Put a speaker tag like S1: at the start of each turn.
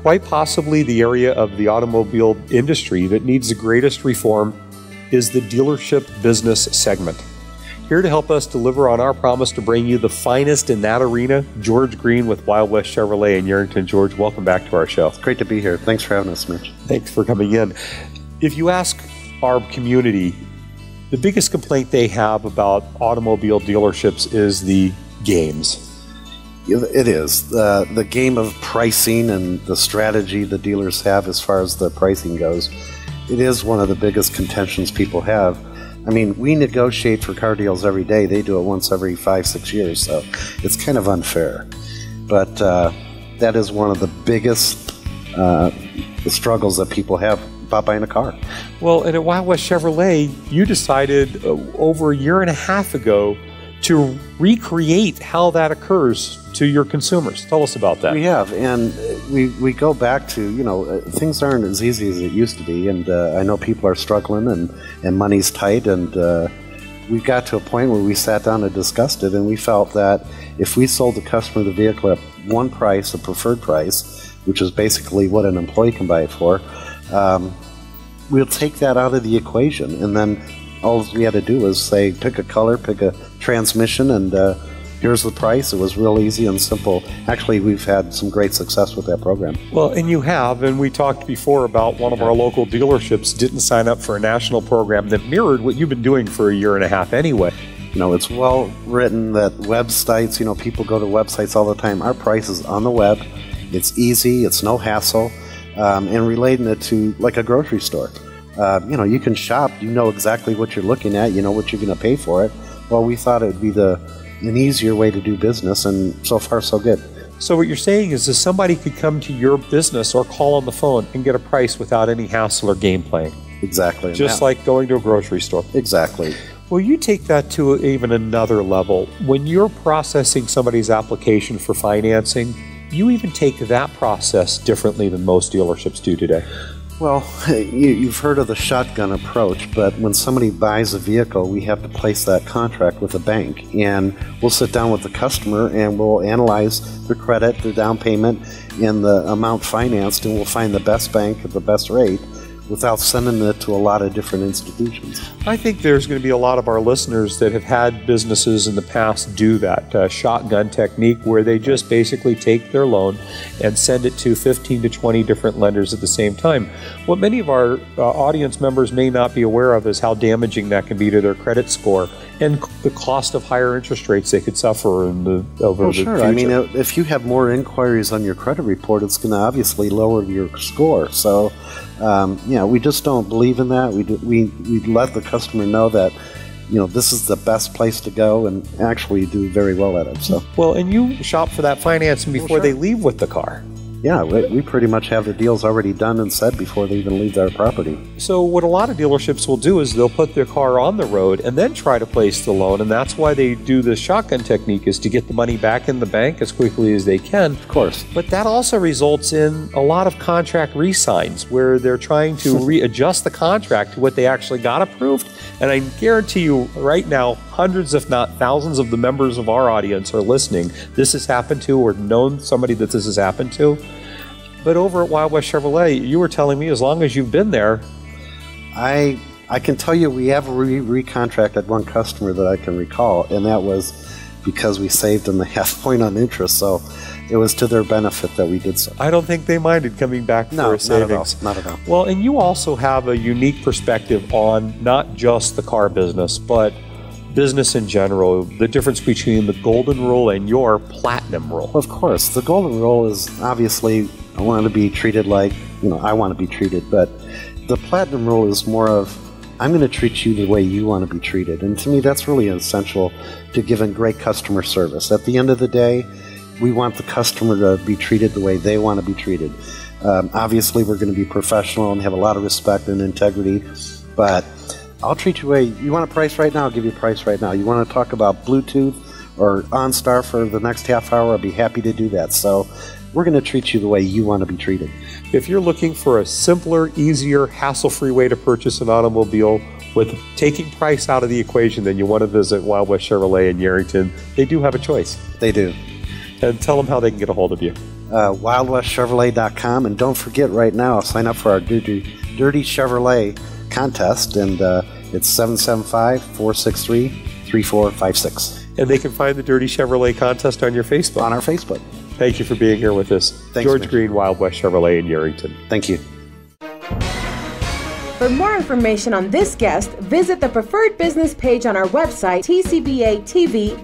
S1: quite possibly the area of the automobile industry that needs the greatest reform is the dealership business segment. Here to help us deliver on our promise to bring you the finest in that arena, George Green with Wild West Chevrolet in Yerington. George, welcome back to our show.
S2: It's great to be here. Thanks for having us, Mitch.
S1: Thanks for coming in. If you ask our community, the biggest complaint they have about automobile dealerships is the games.
S2: It is. The game of pricing and the strategy the dealers have as far as the pricing goes. It is one of the biggest contentions people have. I mean, we negotiate for car deals every day. They do it once every 5-6 years, so it's kind of unfair. But that is one of the biggest struggles that people have about buying a car.
S1: Well, and at Wild West Chevrolet, you decided over a year and a half ago to recreate how that occurs to your consumers. Tell us about that.
S2: We have, and we go back to, things aren't as easy as it used to be, and I know people are struggling and money's tight, and we got to a point where we sat down and discussed it, and we felt that if we sold the customer the vehicle at one price, a preferred price, which is basically what an employee can buy it for, we'll take that out of the equation, and then all we had to do was say, pick a color, pick a transmission, and here's the price. It was real easy and simple. Actually, we've had some great success with that program.
S1: Well, and you have, and we talked before about one of our local dealerships didn't sign up for a national program that mirrored what you've been doing for a year and a half anyway.
S2: It's well written that websites, people go to websites all the time. Our price is on the web. It's easy. It's no hassle. And relating it to like a grocery store. You can shop. You know exactly what you're looking at. You know what you're going to pay for it. Well, we thought it would be an easier way to do business, and so far so good.
S1: So what you're saying is that somebody could come to your business or call on the phone and get a price without any hassle or game playing.
S2: Exactly.
S1: Just like going to a grocery store.
S2: Exactly.
S1: Well, you take that to even another level. When you're processing somebody's application for financing, you even take that process differently than most dealerships do today.
S2: Well, you've heard of the shotgun approach, but when somebody buys a vehicle, we have to place that contract with a bank, and we'll sit down with the customer and we'll analyze their credit, their down payment, and the amount financed, and we'll find the best bank at the best rate without sending it to a lot of different institutions.
S1: I think there's going to be a lot of our listeners that have had businesses in the past do that shotgun technique where they just basically take their loan and send it to 15 to 20 different lenders at the same time. What many of our audience members may not be aware of is how damaging that can be to their credit score and the cost of higher interest rates they could suffer over the future.
S2: I mean, if you have more inquiries on your credit report, it's going to obviously lower your score. So, we just don't believe in that. We let the customer know that, this is the best place to go, and actually do very well at it. So,
S1: well, and you shop for that financing before they leave with the car.
S2: Yeah, we pretty much have the deals already done and set before they even leave our property.
S1: So what a lot of dealerships will do is they'll put their car on the road and then try to place the loan, and that's why they do the shotgun technique, is to get the money back in the bank as quickly as they can.
S2: Of course.
S1: But that also results in a lot of contract re-signs where they're trying to readjust the contract to what they actually got approved. And I guarantee you right now, hundreds if not thousands of the members of our audience are listening. This has happened to, or known somebody that this has happened to. But over at Wild West Chevrolet, you were telling me as long as you've been there.
S2: I can tell you we have recontracted one customer that I can recall, and that was because we saved them a half point on interest. So it was to their benefit that we did so.
S1: I don't think they minded coming back for a savings.
S2: Not at all.
S1: Well, and you also have a unique perspective on not just the car business, but business in general, the difference between the golden rule and your platinum rule.
S2: Of course. The golden rule is obviously I want to be treated like, I want to be treated, but the platinum rule is more of I'm going to treat you the way you want to be treated. And to me, that's really essential to giving great customer service. At the end of the day, we want the customer to be treated the way they want to be treated. Obviously, we're going to be professional and have a lot of respect and integrity, but I'll treat you the way you want a price right now. I'll give you a price right now. You want to talk about Bluetooth or OnStar for the next half hour? I'll be happy to do that. So we're going to treat you the way you want to be treated.
S1: If you're looking for a simpler, easier, hassle-free way to purchase an automobile with taking price out of the equation, then you want to visit Wild West Chevrolet in Yerington. They do have a choice.
S2: They do.
S1: And tell them how they can get a hold of you.
S2: wildwestchevrolet.com. And don't forget right now, sign up for our Dirty Chevrolet contest, and it's 775-463-3456.
S1: And they can find the Dirty Chevrolet contest on your Facebook.
S2: On our Facebook.
S1: Thank you for being here with us.
S2: Thanks,
S1: George
S2: Mitch.
S1: Green, Wild West Chevrolet in Yerington.
S2: Thank you.
S3: For more information on this guest, visit the Preferred Business page on our website, tcbatv.com.